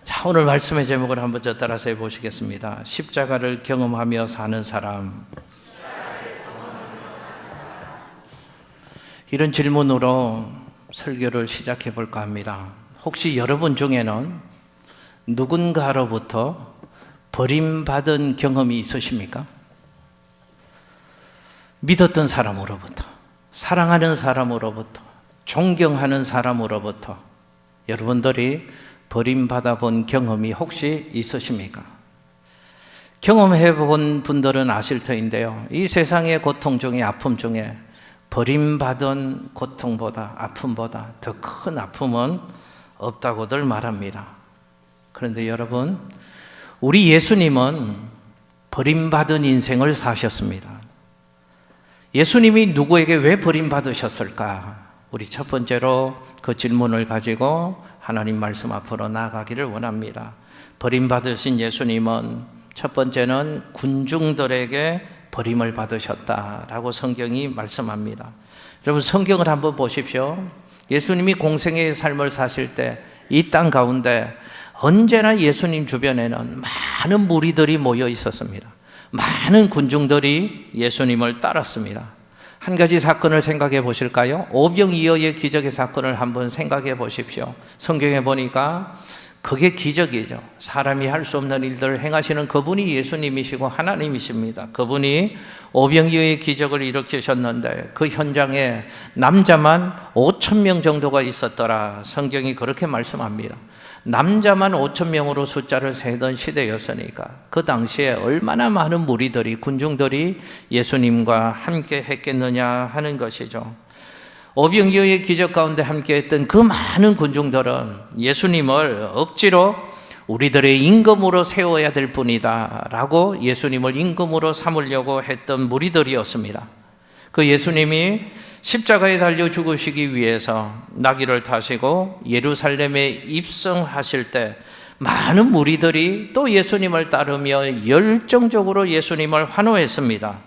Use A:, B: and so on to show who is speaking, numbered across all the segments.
A: 자, 오늘 말씀의 제목을 한번 저 따라서 해보시겠습니다. 십자가를 경험하며 사는 사람. 이런 질문으로 설교를 시작해 볼까 합니다. 혹시 여러분 중에는 누군가로부터 버림받은 경험이 있으십니까? 믿었던 사람으로부터, 사랑하는 사람으로부터, 존경하는 사람으로부터 여러분들이 버림받아 본 경험이 혹시 있으십니까? 경험해 본 분들은 아실 터인데요, 이 세상의 고통 중에, 아픔 중에 버림받은 고통보다, 아픔보다 더 큰 아픔은 없다고들 말합니다. 그런데 여러분, 우리 예수님은 버림받은 인생을 사셨습니다. 예수님이 누구에게 왜 버림받으셨을까? 우리 첫 번째로 그 질문을 가지고 하나님 말씀 앞으로 나아가기를 원합니다. 버림받으신 예수님은 첫 번째는 군중들에게 버림을 받으셨다라고 성경이 말씀합니다. 여러분, 성경을 한번 보십시오. 예수님이 공생애의 삶을 사실 때 이 땅 가운데 언제나 예수님 주변에는 많은 무리들이 모여 있었습니다. 많은 군중들이 예수님을 따랐습니다. 한 가지 사건을 생각해 보실까요? 오병이어의 기적의 사건을 한번 생각해 보십시오. 성경에 보니까 그게 기적이죠. 사람이 할 수 없는 일들을 행하시는 그분이 예수님이시고 하나님이십니다. 그분이 오병이어의 기적을 일으키셨는데 그 현장에 남자만 5,000명 정도가 있었더라. 성경이 그렇게 말씀합니다. 남자만 5,000명으로 숫자를 세던 시대였으니까 그 당시에 얼마나 많은 무리들이, 군중들이 예수님과 함께 했겠느냐 하는 것이죠. 오병이어의 기적 가운데 함께 했던 그 많은 군중들은 예수님을 억지로 우리들의 임금으로 세워야 될 뿐이다 라고 예수님을 임금으로 삼으려고 했던 무리들이었습니다. 그 예수님이 십자가에 달려 죽으시기 위해서 나귀를 타시고 예루살렘에 입성하실 때 많은 무리들이 또 예수님을 따르며 열정적으로 예수님을 환호했습니다.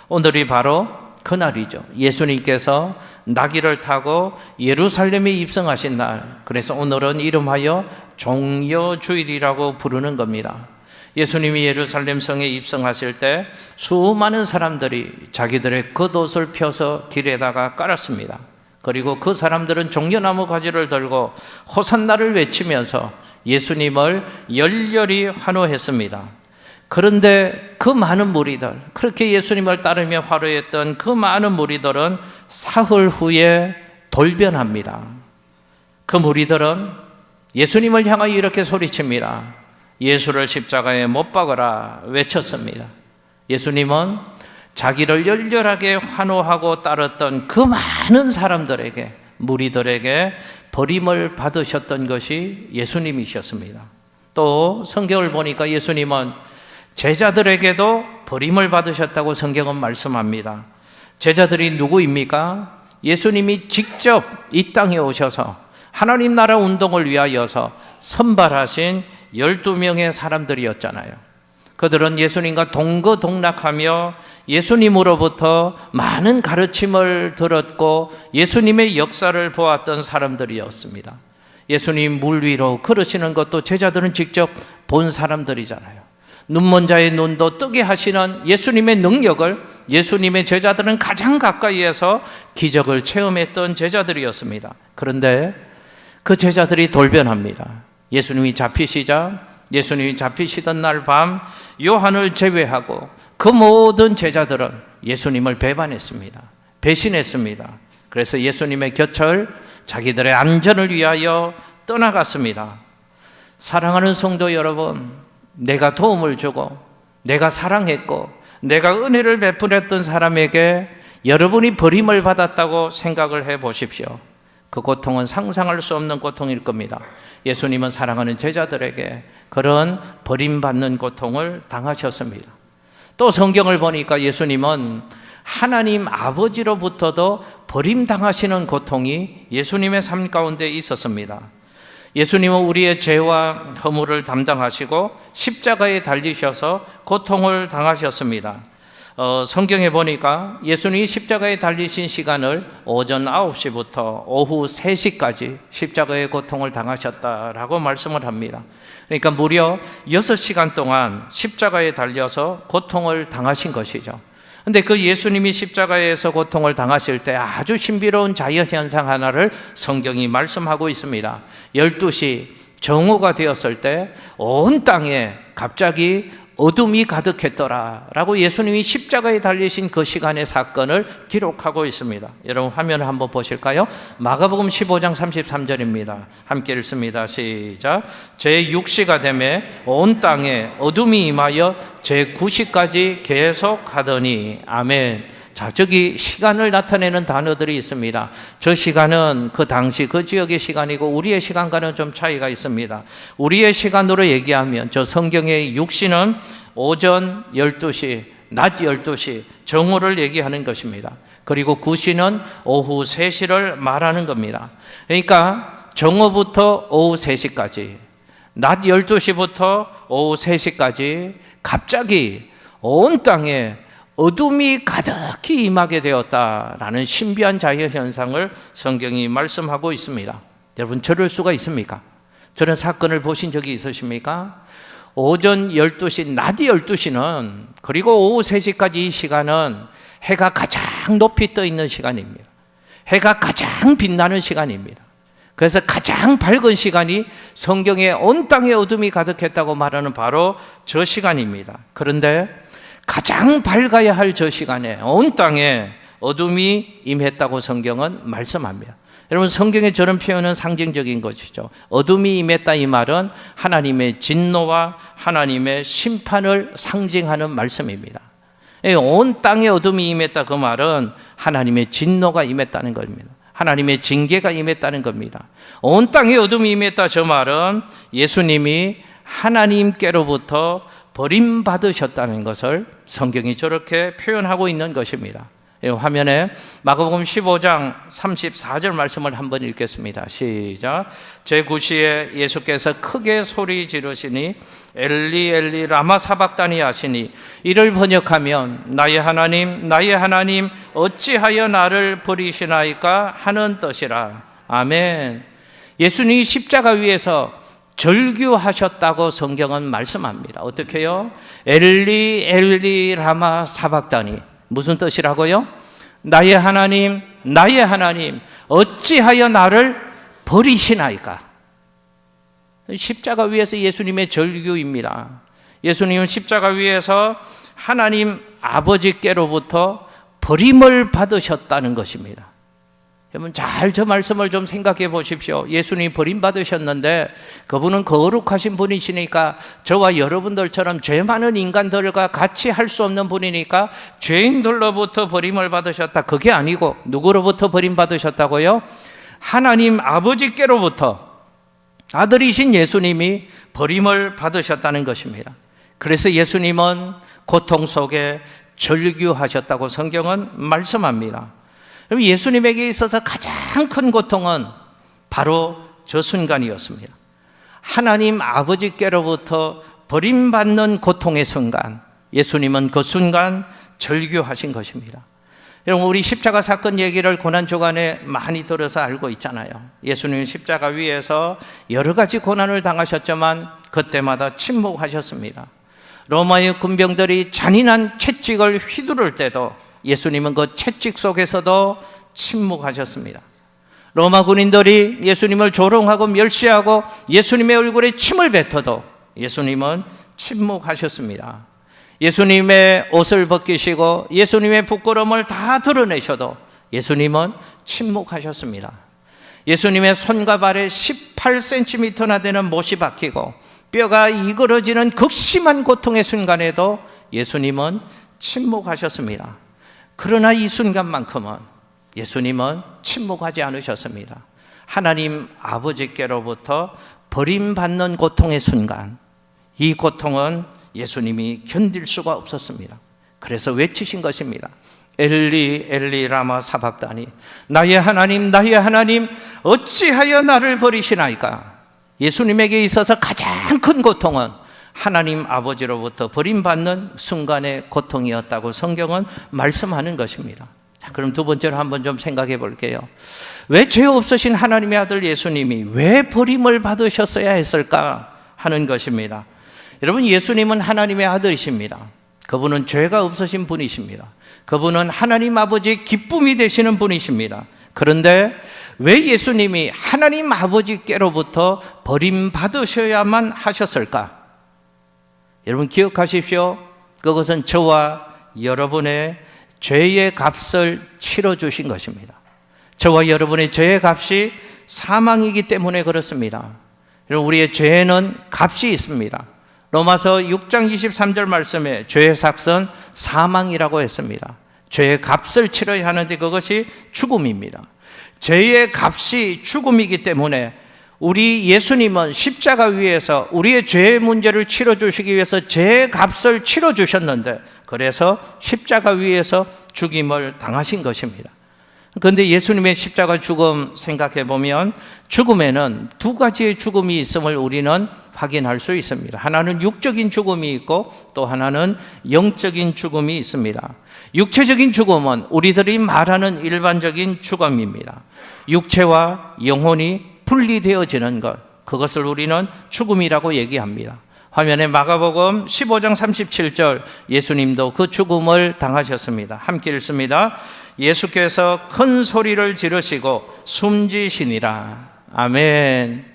A: 오늘이 바로 그날이죠. 예수님께서 나귀를 타고 예루살렘에 입성하신 날, 그래서 오늘은 이름하여 종려주일이라고 부르는 겁니다. 예수님이 예루살렘 성에 입성하실 때 수많은 사람들이 자기들의 겉옷을 펴서 길에다가 깔았습니다. 그리고 그 사람들은 종려나무 가지를 들고 호산나를 외치면서 예수님을 열렬히 환호했습니다. 그런데 그 많은 무리들, 그렇게 예수님을 따르며 환호했던 그 많은 무리들은 사흘 후에 돌변합니다. 그 무리들은 예수님을 향하여 이렇게 소리칩니다. 예수를 십자가에 못 박으라 외쳤습니다. 예수님은 자기를 열렬하게 환호하고 따랐던 그 많은 사람들에게, 무리들에게 버림을 받으셨던 것이 예수님이셨습니다. 또 성경을 보니까 예수님은 제자들에게도 버림을 받으셨다고 성경은 말씀합니다. 제자들이 누구입니까? 예수님이 직접 이 땅에 오셔서 하나님 나라 운동을 위하여서 선발하신 12명의 사람들이었잖아요. 그들은 예수님과 동거동락하며 예수님으로부터 많은 가르침을 들었고 예수님의 역사를 보았던 사람들이었습니다. 예수님 물 위로 걸으시는 것도 제자들은 직접 본 사람들이잖아요. 눈먼 자의 눈도 뜨게 하시는 예수님의 능력을 예수님의 제자들은 가장 가까이에서 기적을 체험했던 제자들이었습니다. 그런데 그 제자들이 돌변합니다. 예수님이 잡히시던 날 밤 요한을 제외하고 그 모든 제자들은 예수님을 배반했습니다. 배신했습니다. 그래서 예수님의 곁을 자기들의 안전을 위하여 떠나갔습니다. 사랑하는 성도 여러분, 내가 도움을 주고 내가 사랑했고 내가 은혜를 베풀었던 사람에게 여러분이 버림을 받았다고 생각을 해 보십시오. 그 고통은 상상할 수 없는 고통일 겁니다. 예수님은 사랑하는 제자들에게 그런 버림받는 고통을 당하셨습니다. 또 성경을 보니까 예수님은 하나님 아버지로부터도 버림당하시는 고통이 예수님의 삶 가운데 있었습니다. 예수님은 우리의 죄와 허물을 담당하시고 십자가에 달리셔서 고통을 당하셨습니다. 성경에 보니까 예수님이 십자가에 달리신 시간을 오전 9시부터 오후 3시까지 십자가의 고통을 당하셨다라고 말씀을 합니다. 그러니까 무려 6시간 동안 십자가에 달려서 고통을 당하신 것이죠. 근데 그 예수님이 십자가에서 고통을 당하실 때 아주 신비로운 자연현상 하나를 성경이 말씀하고 있습니다. 12시 정오가 되었을 때 온 땅에 갑자기 어둠이 가득했더라 라고 예수님이 십자가에 달리신 그 시간의 사건을 기록하고 있습니다. 여러분 화면을 한번 보실까요? 마가복음 15장 33절입니다. 함께 읽습니다. 시작. 제6시가 되매 온 땅에 어둠이 임하여 제9시까지 계속 하더니 아멘. 자, 저기 시간을 나타내는 단어들이 있습니다. 저 시간은 그 당시 그 지역의 시간이고 우리의 시간과는 좀 차이가 있습니다. 우리의 시간으로 얘기하면 저 성경의 6시는 오전 12시, 낮 12시, 정오를 얘기하는 것입니다. 그리고 9시는 오후 3시를 말하는 겁니다. 그러니까 정오부터 오후 3시까지, 낮 12시부터 오후 3시까지 갑자기 온 땅에 어둠이 가득히 임하게 되었다라는 신비한 자연현상을 성경이 말씀하고 있습니다. 여러분 저럴 수가 있습니까? 저런 사건을 보신 적이 있으십니까? 오전 12시, 낮 12시는 그리고 오후 3시까지 이 시간은 해가 가장 높이 떠 있는 시간입니다. 해가 가장 빛나는 시간입니다. 그래서 가장 밝은 시간이 성경에 온 땅에 어둠이 가득했다고 말하는 바로 저 시간입니다. 그런데 가장 밝아야 할 저 시간에 온 땅에 어둠이 임했다고 성경은 말씀합니다. 여러분 성경의 저런 표현은 상징적인 것이죠. 어둠이 임했다 이 말은 하나님의 진노와 하나님의 심판을 상징하는 말씀입니다. 온 땅에 어둠이 임했다 그 말은 하나님의 진노가 임했다는 겁니다. 하나님의 징계가 임했다는 겁니다. 온 땅에 어둠이 임했다 저 말은 예수님이 하나님께로부터 버림받으셨다는 것을 성경이 저렇게 표현하고 있는 것입니다. 화면에 마가복음 15장 34절 말씀을 한번 읽겠습니다. 시작. 제9시에 예수께서 크게 소리 지르시니 엘리 엘리 라마 사박다니 하시니 이를 번역하면 나의 하나님 어찌하여 나를 버리시나이까 하는 뜻이라. 아멘. 예수님이 십자가 위에서 절규하셨다고 성경은 말씀합니다. 어떻게요? 엘리 엘리 라마 사박다니 무슨 뜻이라고요? 나의 하나님 어찌하여 나를 버리시나이까. 십자가 위에서 예수님의 절규입니다. 예수님은 십자가 위에서 하나님 아버지께로부터 버림을 받으셨다는 것입니다. 여러분 잘 저 말씀을 좀 생각해 보십시오. 예수님이 버림받으셨는데 그분은 거룩하신 분이시니까 저와 여러분들처럼 죄 많은 인간들과 같이 할 수 없는 분이니까 죄인들로부터 버림을 받으셨다. 그게 아니고 누구로부터 버림받으셨다고요? 하나님 아버지께로부터 아들이신 예수님이 버림을 받으셨다는 것입니다. 그래서 예수님은 고통 속에 절규하셨다고 성경은 말씀합니다. 예수님에게 있어서 가장 큰 고통은 바로 저 순간이었습니다. 하나님 아버지께로부터 버림받는 고통의 순간, 예수님은 그 순간 절규하신 것입니다. 여러분 우리 십자가 사건 얘기를 고난주간에 많이 들어서 알고 있잖아요. 예수님은 십자가 위에서 여러 가지 고난을 당하셨지만 그때마다 침묵하셨습니다. 로마의 군병들이 잔인한 채찍을 휘두를 때도 예수님은 그 채찍 속에서도 침묵하셨습니다. 로마 군인들이 예수님을 조롱하고 멸시하고 예수님의 얼굴에 침을 뱉어도 예수님은 침묵하셨습니다. 예수님의 옷을 벗기시고 예수님의 부끄러움을 다 드러내셔도 예수님은 침묵하셨습니다. 예수님의 손과 발에 18cm나 되는 못이 박히고 뼈가 이그러지는 극심한 고통의 순간에도 예수님은 침묵하셨습니다. 그러나 이 순간만큼은 예수님은 침묵하지 않으셨습니다. 하나님 아버지께로부터 버림받는 고통의 순간, 이 고통은 예수님이 견딜 수가 없었습니다. 그래서 외치신 것입니다. 엘리 엘리 라마 사박다니 나의 하나님 어찌하여 나를 버리시나이까. 예수님에게 있어서 가장 큰 고통은 하나님 아버지로부터 버림받는 순간의 고통이었다고 성경은 말씀하는 것입니다. 자, 그럼 두 번째로 한번 좀 생각해 볼게요. 왜 죄 없으신 하나님의 아들 예수님이 왜 버림을 받으셨어야 했을까 하는 것입니다. 여러분, 예수님은 하나님의 아들이십니다. 그분은 죄가 없으신 분이십니다. 그분은 하나님 아버지의 기쁨이 되시는 분이십니다. 그런데 왜 예수님이 하나님 아버지께로부터 버림받으셔야만 하셨을까? 여러분 기억하십시오. 그것은 저와 여러분의 죄의 값을 치러주신 것입니다. 저와 여러분의 죄의 값이 사망이기 때문에 그렇습니다. 여러분, 우리의 죄에는 값이 있습니다. 로마서 6장 23절 말씀에 죄의 삭은 사망이라고 했습니다. 죄의 값을 치러야 하는데 그것이 죽음입니다. 죄의 값이 죽음이기 때문에 우리 예수님은 십자가 위에서 우리의 죄의 문제를 치러주시기 위해서 죄의 값을 치러주셨는데, 그래서 십자가 위에서 죽임을 당하신 것입니다. 그런데 예수님의 십자가 죽음 생각해 보면 죽음에는 두 가지의 죽음이 있음을 우리는 확인할 수 있습니다. 하나는 육적인 죽음이 있고 또 하나는 영적인 죽음이 있습니다. 육체적인 죽음은 우리들이 말하는 일반적인 죽음입니다. 육체와 영혼이 분리되어지는 것, 그것을 우리는 죽음이라고 얘기합니다. 화면에 마가복음 15장 37절, 예수님도 그 죽음을 당하셨습니다. 함께 읽습니다. 예수께서 큰 소리를 지르시고 숨지시니라. 아멘.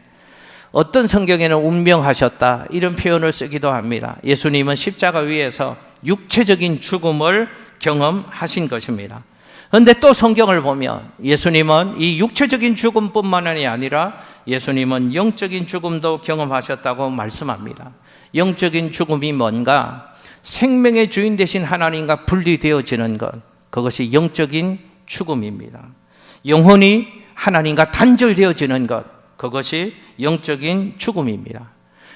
A: 어떤 성경에는 운명하셨다 이런 표현을 쓰기도 합니다. 예수님은 십자가 위에서 육체적인 죽음을 경험하신 것입니다. 그런데 또 성경을 보면 예수님은 이 육체적인 죽음뿐만이 아니라 예수님은 영적인 죽음도 경험하셨다고 말씀합니다. 영적인 죽음이 뭔가? 생명의 주인 되신 하나님과 분리되어지는 것, 그것이 영적인 죽음입니다. 영혼이 하나님과 단절되어지는 것, 그것이 영적인 죽음입니다.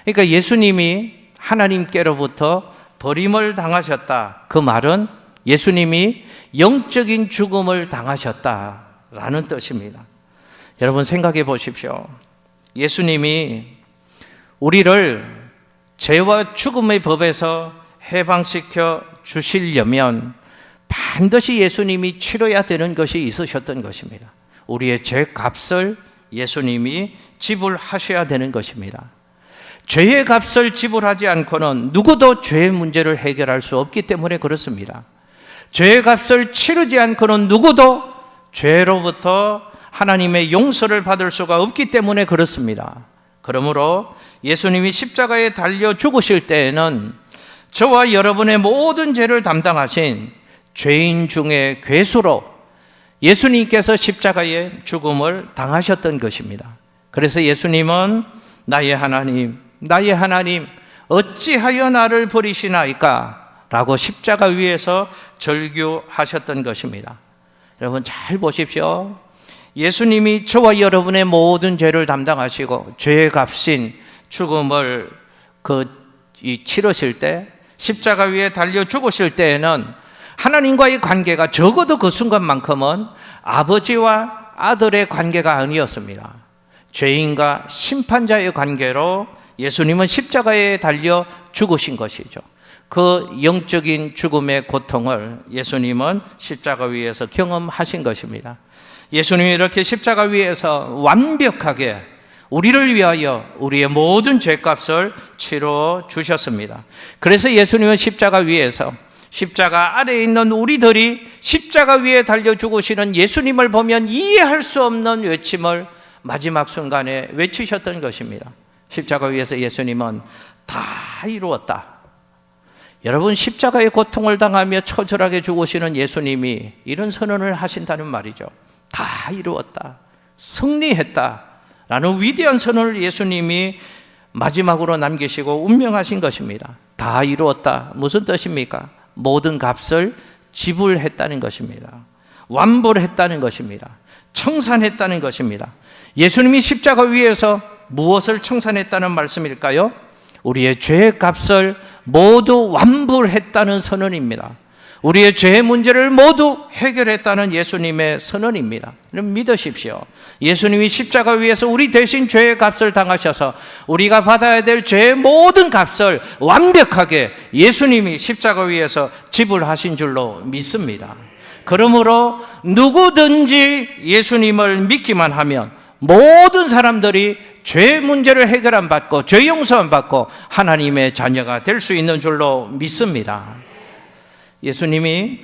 A: 그러니까 예수님이 하나님께로부터 버림을 당하셨다, 그 말은 예수님이 영적인 죽음을 당하셨다라는 뜻입니다. 여러분 생각해 보십시오. 예수님이 우리를 죄와 죽음의 법에서 해방시켜 주시려면 반드시 예수님이 치러야 되는 것이 있으셨던 것입니다. 우리의 죄 값을 예수님이 지불하셔야 되는 것입니다. 죄의 값을 지불하지 않고는 누구도 죄의 문제를 해결할 수 없기 때문에 그렇습니다. 죄의 값을 치르지 않고는 누구도 죄로부터 하나님의 용서를 받을 수가 없기 때문에 그렇습니다. 그러므로 예수님이 십자가에 달려 죽으실 때에는 저와 여러분의 모든 죄를 담당하신 죄인 중에 괴수로 예수님께서 십자가에 죽음을 당하셨던 것입니다. 그래서 예수님은 나의 하나님, 나의 하나님, 어찌하여 나를 버리시나이까? 라고 십자가 위에서 절규하셨던 것입니다. 여러분 잘 보십시오. 예수님이 저와 여러분의 모든 죄를 담당하시고 죄의 값인 죽음을 치르실 때, 십자가 위에 달려 죽으실 때에는 하나님과의 관계가 적어도 그 순간만큼은 아버지와 아들의 관계가 아니었습니다. 죄인과 심판자의 관계로 예수님은 십자가에 달려 죽으신 것이죠. 그 영적인 죽음의 고통을 예수님은 십자가 위에서 경험하신 것입니다. 예수님이 이렇게 십자가 위에서 완벽하게 우리를 위하여 우리의 모든 죄값을 치러 주셨습니다. 그래서 예수님은 십자가 위에서 십자가 아래에 있는 우리들이 십자가 위에 달려 죽으시는 예수님을 보면 이해할 수 없는 외침을 마지막 순간에 외치셨던 것입니다. 십자가 위에서 예수님은 다 이루었다. 여러분, 십자가의 고통을 당하며 처절하게 죽으시는 예수님이 이런 선언을 하신다는 말이죠. 다 이루었다, 승리했다 라는 위대한 선언을 예수님이 마지막으로 남기시고 운명하신 것입니다. 다 이루었다, 무슨 뜻입니까? 모든 값을 지불했다는 것입니다. 완불했다는 것입니다. 청산했다는 것입니다. 예수님이 십자가 위에서 무엇을 청산했다는 말씀일까요? 우리의 죄의 값을 모두 완불했다는 선언입니다. 우리의 죄 문제를 모두 해결했다는 예수님의 선언입니다. 여러분 믿으십시오. 예수님이 십자가 위에서 우리 대신 죄의 값을 당하셔서 우리가 받아야 될 죄의 모든 값을 완벽하게 예수님이 십자가 위에서 지불하신 줄로 믿습니다. 그러므로 누구든지 예수님을 믿기만 하면 모든 사람들이 죄 문제를 해결 안 받고 죄 용서 안 받고 하나님의 자녀가 될 수 있는 줄로 믿습니다. 예수님이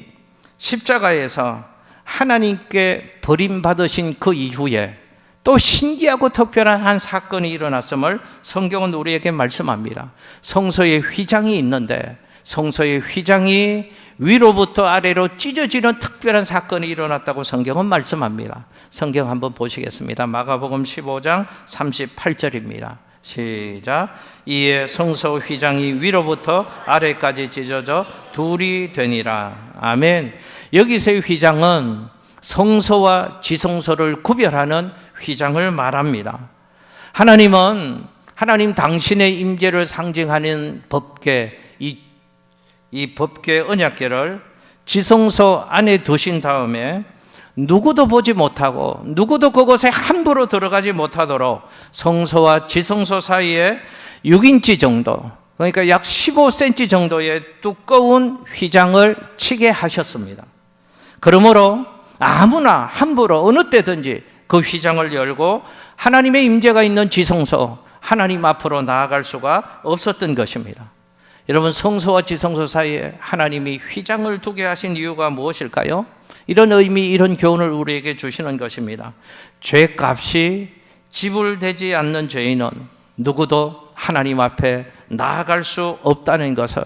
A: 십자가에서 하나님께 버림받으신 그 이후에 또 신기하고 특별한 한 사건이 일어났음을 성경은 우리에게 말씀합니다. 성소에 휘장이 있는데 성소의 휘장이 위로부터 아래로 찢어지는 특별한 사건이 일어났다고 성경은 말씀합니다. 성경 한번 보시겠습니다. 마가복음 15장 38절입니다. 시작. 이에 성소 휘장이 위로부터 아래까지 찢어져 둘이 되니라. 아멘. 여기서의 휘장은 성소와 지성소를 구별하는 휘장을 말합니다. 하나님은 하나님 당신의 임재를 상징하는 법궤, 이 법궤 언약궤를 지성소 안에 두신 다음에 누구도 보지 못하고 누구도 그곳에 함부로 들어가지 못하도록 성소와 지성소 사이에 6인치 정도, 그러니까 약 15cm 정도의 두꺼운 휘장을 치게 하셨습니다. 그러므로 아무나 함부로 어느 때든지 그 휘장을 열고 하나님의 임재가 있는 지성소, 하나님 앞으로 나아갈 수가 없었던 것입니다. 여러분, 성소와 지성소 사이에 하나님이 휘장을 두게 하신 이유가 무엇일까요? 이런 의미, 이런 교훈을 우리에게 주시는 것입니다. 죄값이 지불되지 않는 죄인은 누구도 하나님 앞에 나아갈 수 없다는 것을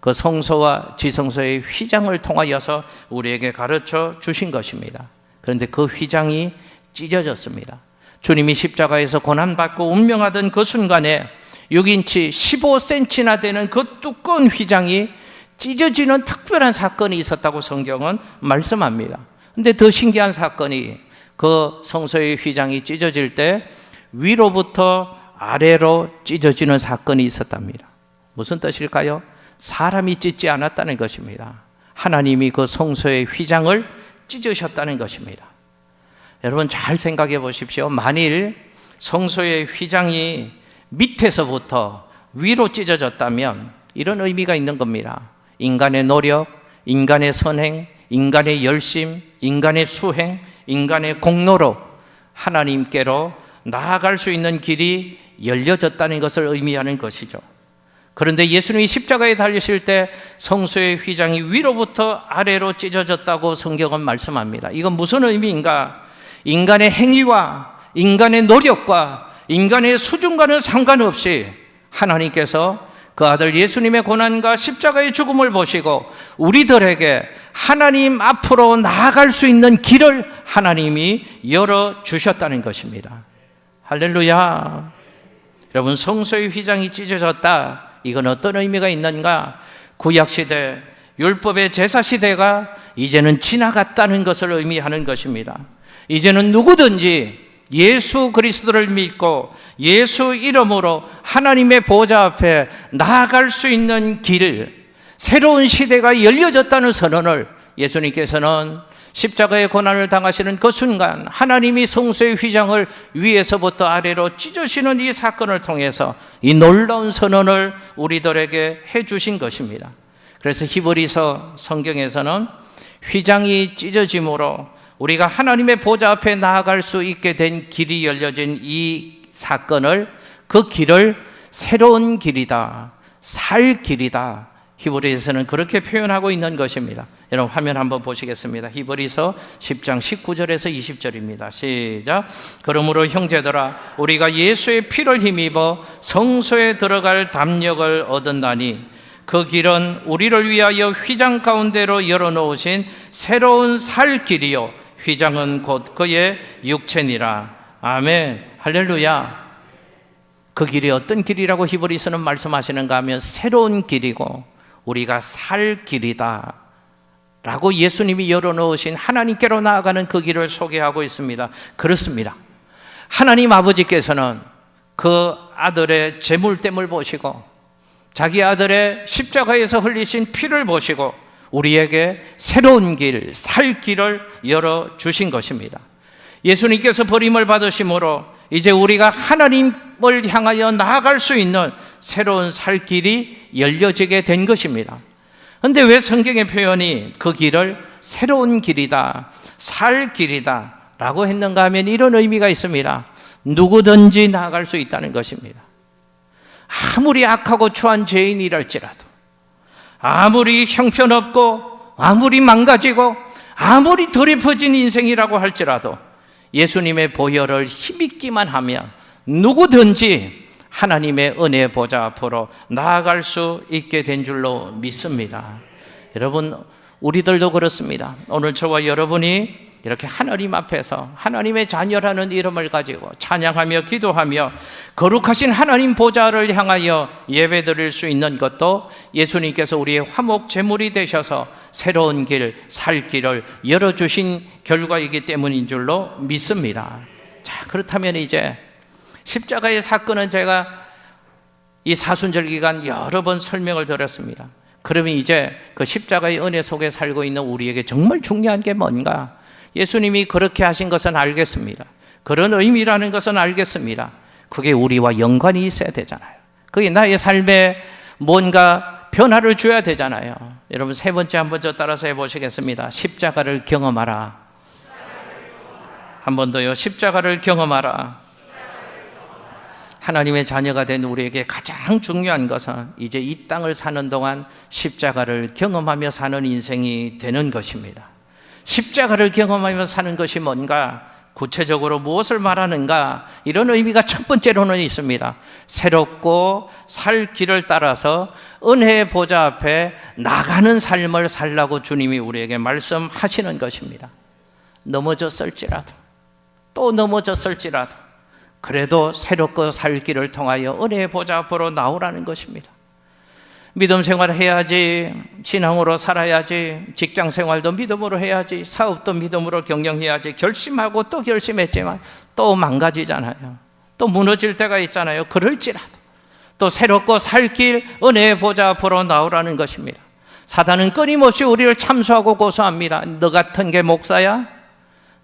A: 그 성소와 지성소의 휘장을 통하여서 우리에게 가르쳐 주신 것입니다. 그런데 그 휘장이 찢어졌습니다. 주님이 십자가에서 고난받고 운명하던 그 순간에 6인치 15cm나 되는 그 두꺼운 휘장이 찢어지는 특별한 사건이 있었다고 성경은 말씀합니다. 그런데 더 신기한 사건이 그 성소의 휘장이 찢어질 때 위로부터 아래로 찢어지는 사건이 있었답니다. 무슨 뜻일까요? 사람이 찢지 않았다는 것입니다. 하나님이 그 성소의 휘장을 찢으셨다는 것입니다. 여러분 잘 생각해 보십시오. 만일 성소의 휘장이 밑에서부터 위로 찢어졌다면 이런 의미가 있는 겁니다. 인간의 노력, 인간의 선행, 인간의 열심, 인간의 수행, 인간의 공로로 하나님께로 나아갈 수 있는 길이 열려졌다는 것을 의미하는 것이죠. 그런데 예수님이 십자가에 달리실 때 성소의 휘장이 위로부터 아래로 찢어졌다고 성경은 말씀합니다. 이건 무슨 의미인가? 인간의 행위와 인간의 노력과 인간의 수준과는 상관없이 하나님께서 그 아들 예수님의 고난과 십자가의 죽음을 보시고 우리들에게 하나님 앞으로 나아갈 수 있는 길을 하나님이 열어주셨다는 것입니다. 할렐루야. 여러분, 성소의 휘장이 찢어졌다. 이건 어떤 의미가 있는가? 구약시대, 율법의 제사시대가 이제는 지나갔다는 것을 의미하는 것입니다. 이제는 누구든지 예수 그리스도를 믿고 예수 이름으로 하나님의 보좌 앞에 나아갈 수 있는 길, 새로운 시대가 열려졌다는 선언을 예수님께서는 십자가의 고난을 당하시는 그 순간 하나님이 성소의 휘장을 위에서부터 아래로 찢으시는 이 사건을 통해서 이 놀라운 선언을 우리들에게 해주신 것입니다. 그래서 히브리서 성경에서는 휘장이 찢어짐으로 우리가 하나님의 보좌 앞에 나아갈 수 있게 된 길이 열려진 이 사건을, 그 길을 새로운 길이다, 살 길이다, 히브리서는 그렇게 표현하고 있는 것입니다. 여러분 화면 한번 보시겠습니다. 히브리서 10장 19절에서 20절입니다. 시작. 그러므로 형제들아, 우리가 예수의 피를 힘입어 성소에 들어갈 담력을 얻었나니 그 길은 우리를 위하여 휘장 가운데로 열어놓으신 새로운 살 길이요 휘장은 곧 그의 육체니라. 아멘. 할렐루야. 그 길이 어떤 길이라고 히브리서는 말씀하시는가 하면 새로운 길이고 우리가 살 길이다 라고 예수님이 열어놓으신 하나님께로 나아가는 그 길을 소개하고 있습니다. 그렇습니다. 하나님 아버지께서는 그 아들의 제물됨을 보시고 자기 아들의 십자가에서 흘리신 피를 보시고 우리에게 새로운 길, 살 길을 열어주신 것입니다. 예수님께서 버림을 받으심으로 이제 우리가 하나님을 향하여 나아갈 수 있는 새로운 살 길이 열려지게 된 것입니다. 그런데 왜 성경의 표현이 그 길을 새로운 길이다, 살 길이다 라고 했는가 하면 이런 의미가 있습니다. 누구든지 나아갈 수 있다는 것입니다. 아무리 악하고 추한 죄인이랄지라도, 아무리 형편없고, 아무리 망가지고, 아무리 더럽혀진 인생이라고 할지라도 예수님의 보혈을 힘입기만 하면 누구든지 하나님의 은혜 보좌 앞으로 나아갈 수 있게 된 줄로 믿습니다. 여러분, 우리들도 그렇습니다. 오늘 저와 여러분이 이렇게 하나님 앞에서 하나님의 자녀라는 이름을 가지고 찬양하며 기도하며 거룩하신 하나님 보좌를 향하여 예배드릴 수 있는 것도 예수님께서 우리의 화목 제물이 되셔서 새로운 길, 살 길을 열어주신 결과이기 때문인 줄로 믿습니다. 자, 그렇다면 이제 십자가의 사건은 제가 이 사순절 기간 여러 번 설명을 드렸습니다. 그러면 이제 그 십자가의 은혜 속에 살고 있는 우리에게 정말 중요한 게 뭔가? 예수님이 그렇게 하신 것은 알겠습니다. 그런 의미라는 것은 알겠습니다. 그게 우리와 연관이 있어야 되잖아요. 그게 나의 삶에 뭔가 변화를 줘야 되잖아요. 여러분, 세 번째 한번 저 따라서 해보시겠습니다. 십자가를 경험하라. 한 번 더요. 십자가를 경험하라. 하나님의 자녀가 된 우리에게 가장 중요한 것은 이제 이 땅을 사는 동안 십자가를 경험하며 사는 인생이 되는 것입니다. 십자가를 경험하며 사는 것이 뭔가? 구체적으로 무엇을 말하는가? 이런 의미가 첫 번째로는 있습니다. 새롭고 살 길을 따라서 은혜의 보좌 앞에 나가는 삶을 살라고 주님이 우리에게 말씀하시는 것입니다. 넘어졌을지라도, 또 넘어졌을지라도 그래도 새롭고 살 길을 통하여 은혜의 보좌 앞으로 나오라는 것입니다. 믿음 생활을 해야지, 신앙으로 살아야지, 직장 생활도 믿음으로 해야지, 사업도 믿음으로 경영해야지 결심하고 또 결심했지만 또 망가지잖아요. 또 무너질 때가 있잖아요. 그럴지라도 또 새롭고 살 길 은혜의 보좌 앞으로 나오라는 것입니다. 사단은 끊임없이 우리를 참수하고 고소합니다. 너 같은 게 목사야?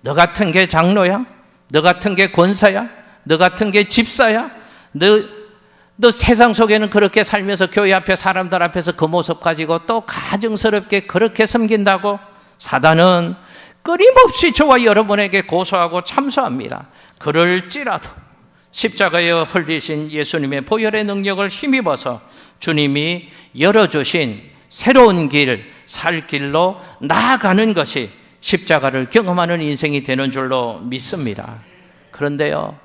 A: 너 같은 게 장로야? 너 같은 게 권사야? 너 같은 게 집사야? 너 세상 속에는 그렇게 살면서 교회 앞에 사람들 앞에서 그 모습 가지고 또 가증스럽게 그렇게 섬긴다고? 사단은 끊임없이 저와 여러분에게 고소하고 참소합니다. 그럴지라도 십자가에 흘리신 예수님의 보혈의 능력을 힘입어서 주님이 열어주신 새로운 길, 살 길로 나아가는 것이 십자가를 경험하는 인생이 되는 줄로 믿습니다. 그런데요,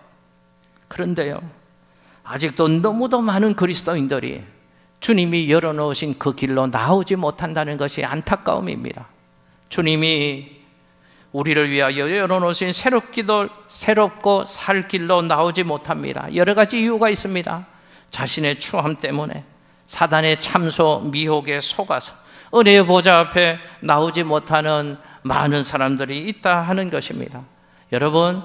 A: 아직도 너무도 많은 그리스도인들이 주님이 열어놓으신 그 길로 나오지 못한다는 것이 안타까움입니다. 주님이 우리를 위하여 열어놓으신 새롭고 살 길로 나오지 못합니다. 여러 가지 이유가 있습니다. 자신의 추함 때문에, 사단의 참소, 미혹에 속아서 은혜의 보좌 앞에 나오지 못하는 많은 사람들이 있다 하는 것입니다. 여러분,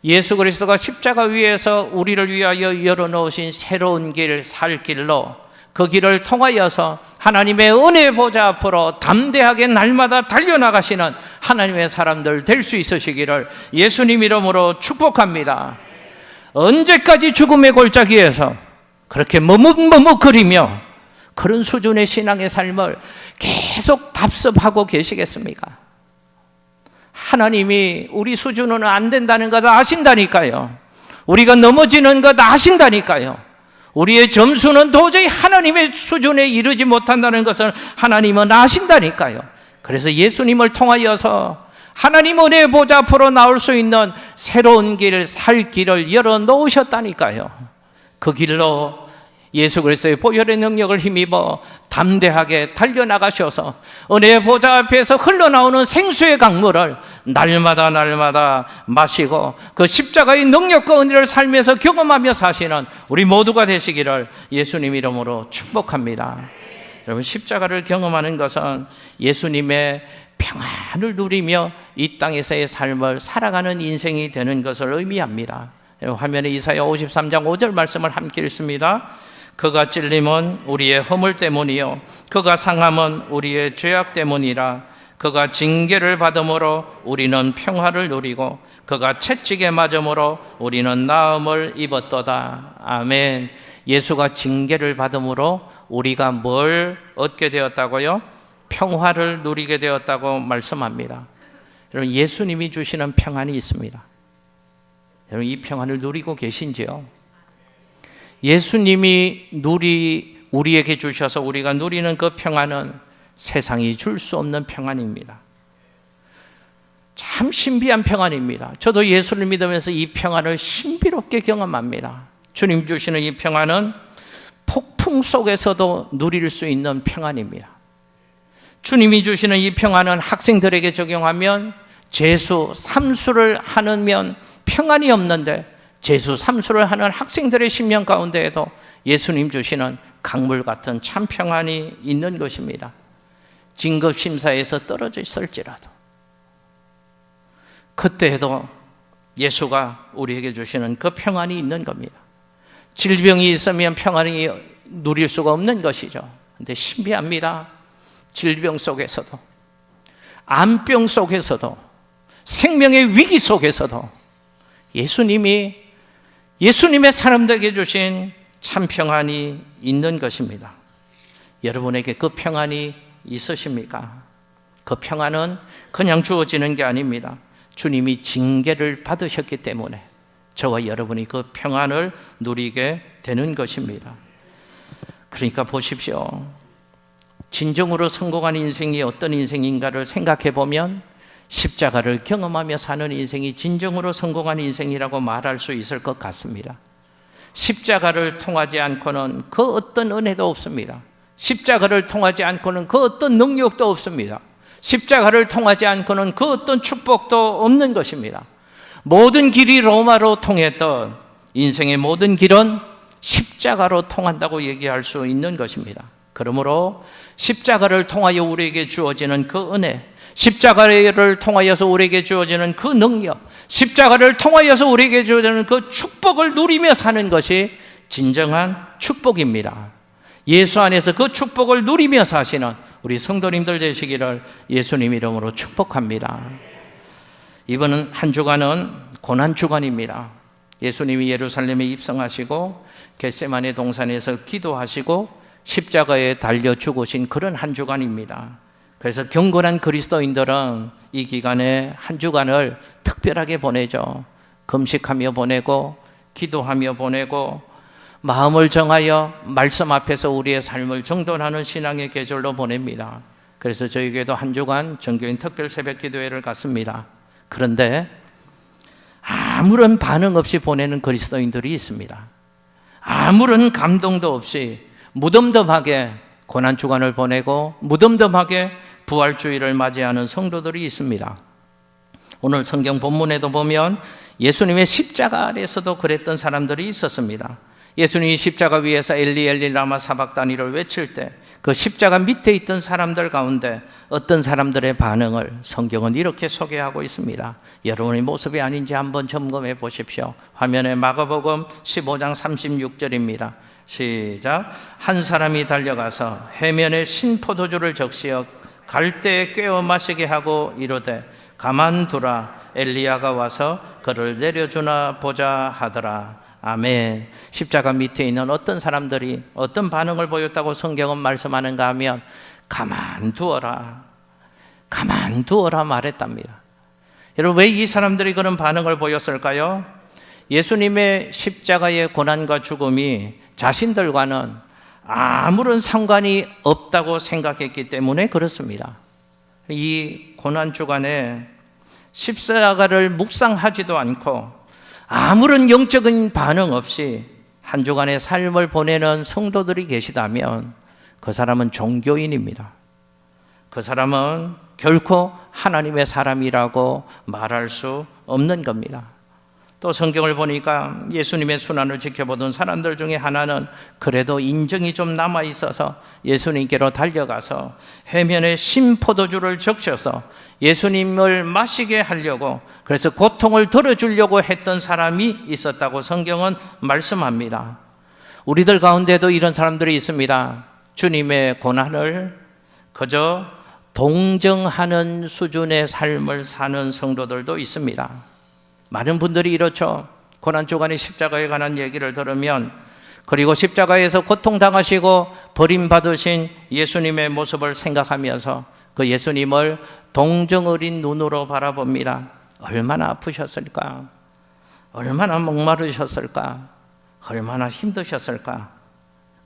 A: 예수 그리스도가 십자가 위에서 우리를 위하여 열어놓으신 새로운 길, 살 길로 그 길을 통하여서 하나님의 은혜의 보좌 앞으로 담대하게 날마다 달려나가시는 하나님의 사람들 될 수 있으시기를 예수님 이름으로 축복합니다. 언제까지 죽음의 골짜기에서 그렇게 머뭇머뭇거리며 그런 수준의 신앙의 삶을 계속 답습하고 계시겠습니까? 하나님이 우리 수준은 안 된다는 것 아신다니까요. 우리가 넘어지는 것 아신다니까요. 우리의 점수는 도저히 하나님의 수준에 이르지 못한다는 것을 하나님은 아신다니까요. 그래서 예수님을 통하여서 하나님 은혜의 보좌 앞으로 나올 수 있는 새로운 길, 살 길을 열어놓으셨다니까요. 그 길로 예수 그리스도의 보혈의 능력을 힘입어 담대하게 달려나가셔서 은혜의 보좌 앞에서 흘러나오는 생수의 강물을 날마다 마시고 그 십자가의 능력과 은혜를 살면서 경험하며 사시는 우리 모두가 되시기를 예수님 이름으로 축복합니다. 여러분, 십자가를 경험하는 것은 예수님의 평안을 누리며 이 땅에서의 삶을 살아가는 인생이 되는 것을 의미합니다. 화면에 이사야 53장 5절 말씀을 함께 읽습니다. 그가 찔림은 우리의 허물 때문이요 그가 상함은 우리의 죄악 때문이라. 그가 징계를 받음으로 우리는 평화를 누리고 그가 채찍에 맞음으로 우리는 나음을 입었도다. 아멘. 예수가 징계를 받음으로 우리가 뭘 얻게 되었다고요? 평화를 누리게 되었다고 말씀합니다. 여러분, 예수님이 주시는 평안이 있습니다. 여러분, 이 평안을 누리고 계신지요? 예수님이 우리에게 주셔서 우리가 누리는 그 평안은 세상이 줄 수 없는 평안입니다. 참 신비한 평안입니다. 저도 예수를 믿으면서 이 평안을 신비롭게 경험합니다. 주님 주시는 이 평안은 폭풍 속에서도 누릴 수 있는 평안입니다. 주님이 주시는 이 평안은 학생들에게 적용하면 재수, 삼수를 하면 평안이 없는데 재수, 삼수를 하는 학생들의 심령 가운데에도 예수님 주시는 강물 같은 참 평안이 있는 것입니다. 진급심사에서 떨어져 있을지라도 그때에도 예수가 우리에게 주시는 그 평안이 있는 겁니다. 질병이 있으면 평안이 누릴 수가 없는 것이죠. 그런데 신비합니다. 질병 속에서도, 암병 속에서도, 생명의 위기 속에서도 예수님의 사람들에게 주신 참 평안이 있는 것입니다. 여러분에게 그 평안이 있으십니까? 그 평안은 그냥 주어지는 게 아닙니다. 주님이 징계를 받으셨기 때문에 저와 여러분이 그 평안을 누리게 되는 것입니다. 그러니까 보십시오. 진정으로 성공한 인생이 어떤 인생인가를 생각해 보면 십자가를 경험하며 사는 인생이 진정으로 성공한 인생이라고 말할 수 있을 것 같습니다. 십자가를 통하지 않고는 그 어떤 은혜도 없습니다. 십자가를 통하지 않고는 그 어떤 능력도 없습니다. 십자가를 통하지 않고는 그 어떤 축복도 없는 것입니다. 모든 길이 로마로 통했던 인생의 모든 길은 십자가로 통한다고 얘기할 수 있는 것입니다. 그러므로 십자가를 통하여 우리에게 주어지는 그 은혜, 십자가를 통하여서 우리에게 주어지는 그 능력, 십자가를 통하여서 우리에게 주어지는 그 축복을 누리며 사는 것이 진정한 축복입니다. 예수 안에서 그 축복을 누리며 사시는 우리 성도님들 되시기를 예수님 이름으로 축복합니다. 이번 한 주간은 고난주간입니다. 예수님이 예루살렘에 입성하시고 겟세마네 동산에서 기도하시고 십자가에 달려 죽으신 그런 한 주간입니다. 그래서 경건한 그리스도인들은 이 기간에 한 주간을 특별하게 보내죠. 금식하며 보내고 기도하며 보내고 마음을 정하여 말씀 앞에서 우리의 삶을 정돈하는 신앙의 계절로 보냅니다. 그래서 저희 교회도 한 주간 정교인 특별 새벽 기도회를 갖습니다. 그런데 아무런 반응 없이 보내는 그리스도인들이 있습니다. 아무런 감동도 없이 무덤덤하게 고난주간을 보내고 무덤덤하게 부활주의를 맞이하는 성도들이 있습니다. 오늘 성경 본문에도 보면 예수님의 십자가 아래에서도 그랬던 사람들이 있었습니다. 예수님이 십자가 위에서 엘리 엘리 라마 사박다니를 외칠 때 그 십자가 밑에 있던 사람들 가운데 어떤 사람들의 반응을 성경은 이렇게 소개하고 있습니다. 여러분의 모습이 아닌지 한번 점검해 보십시오. 화면에 마가복음 15장 36절입니다. 시작. 한 사람이 달려가서 해면에 신 포도주를 적시어 갈대에 꿰어 마시게 하고 이르되 가만두라, 엘리야가 와서 그를 내려주나 보자 하더라. 아멘. 십자가 밑에 있는 어떤 사람들이 어떤 반응을 보였다고 성경은 말씀하는가 하면 가만두어라, 가만두어라 말했답니다. 여러분, 왜 이 사람들이 그런 반응을 보였을까요? 예수님의 십자가의 고난과 죽음이 자신들과는 아무런 상관이 없다고 생각했기 때문에 그렇습니다. 이 고난주간에 십자가를 묵상하지도 않고 아무런 영적인 반응 없이 한 주간의 삶을 보내는 성도들이 계시다면 그 사람은 종교인입니다. 그 사람은 결코 하나님의 사람이라고 말할 수 없는 겁니다. 또 성경을 보니까 예수님의 순환을 지켜보던 사람들 중에 하나는 그래도 인정이 좀 남아있어서 예수님께로 달려가서 해면에 신 포도주를 적셔서 예수님을 마시게 하려고, 그래서 고통을 덜어주려고 했던 사람이 있었다고 성경은 말씀합니다. 우리들 가운데도 이런 사람들이 있습니다. 주님의 고난을 그저 동정하는 수준의 삶을 사는 성도들도 있습니다. 많은 분들이 이렇죠. 고난주간의 십자가에 관한 얘기를 들으면, 그리고 십자가에서 고통당하시고 버림받으신 예수님의 모습을 생각하면서 그 예수님을 동정 어린 눈으로 바라봅니다. 얼마나 아프셨을까? 얼마나 목마르셨을까? 얼마나 힘드셨을까?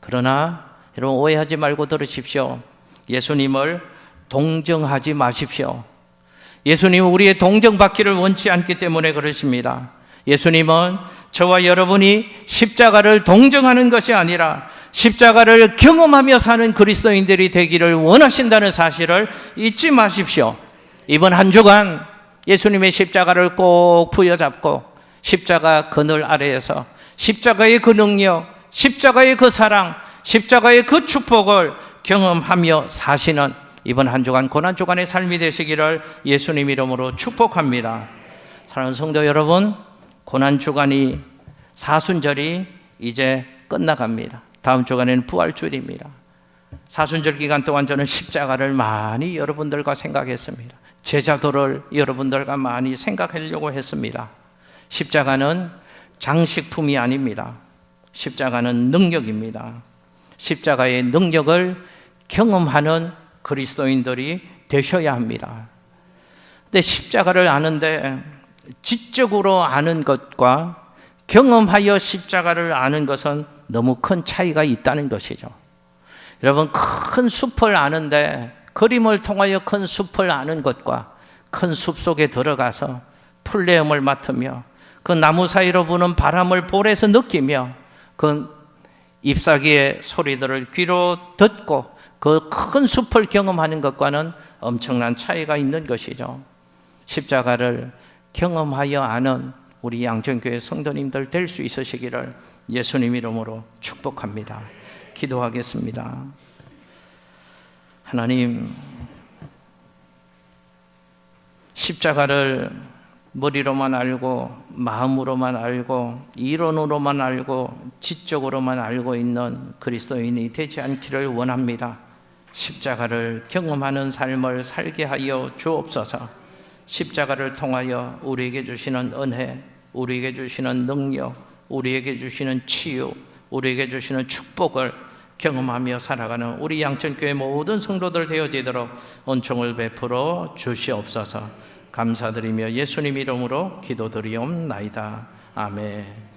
A: 그러나 여러분, 오해하지 말고 들으십시오. 예수님을 동정하지 마십시오. 예수님은 우리의 동정받기를 원치 않기 때문에 그러십니다. 예수님은 저와 여러분이 십자가를 동정하는 것이 아니라 십자가를 경험하며 사는 그리스도인들이 되기를 원하신다는 사실을 잊지 마십시오. 이번 한 주간 예수님의 십자가를 꼭 부여잡고 십자가 그늘 아래에서 십자가의 그 능력, 십자가의 그 사랑, 십자가의 그 축복을 경험하며 사시는 이번 한 주간 고난주간의 삶이 되시기를 예수님 이름으로 축복합니다. 사랑하는 성도 여러분, 고난주간이 사순절이 이제 끝나갑니다. 다음 주간에는 부활주일입니다. 사순절 기간 동안 저는 십자가를 많이 여러분들과 생각했습니다. 제자도를 여러분들과 많이 생각하려고 했습니다. 십자가는 장식품이 아닙니다. 십자가는 능력입니다. 십자가의 능력을 경험하는 그리스도인들이 되셔야 합니다. 근데 십자가를 아는데 지적으로 아는 것과 경험하여 십자가를 아는 것은 너무 큰 차이가 있다는 것이죠. 여러분, 큰 숲을 아는데 그림을 통하여 큰 숲을 아는 것과 큰 숲 속에 들어가서 풀내음을 맡으며 그 나무 사이로 부는 바람을 볼에서 느끼며 그 잎사귀의 소리들을 귀로 듣고 그 큰 숲을 경험하는 것과는 엄청난 차이가 있는 것이죠. 십자가를 경험하여 아는 우리 양천교회 성도님들 될 수 있으시기를 예수님 이름으로 축복합니다. 기도하겠습니다. 하나님, 십자가를 머리로만 알고 마음으로만 알고 이론으로만 알고 지적으로만 알고 있는 그리스도인이 되지 않기를 원합니다. 십자가를 경험하는 삶을 살게 하여 주옵소서. 십자가를 통하여 우리에게 주시는 은혜, 우리에게 주시는 능력, 우리에게 주시는 치유, 우리에게 주시는 축복을 경험하며 살아가는 우리 양천교회 모든 성도들 되어지도록 은총을 베풀어 주시옵소서. 감사드리며 예수님 이름으로 기도드리옵나이다. 아멘.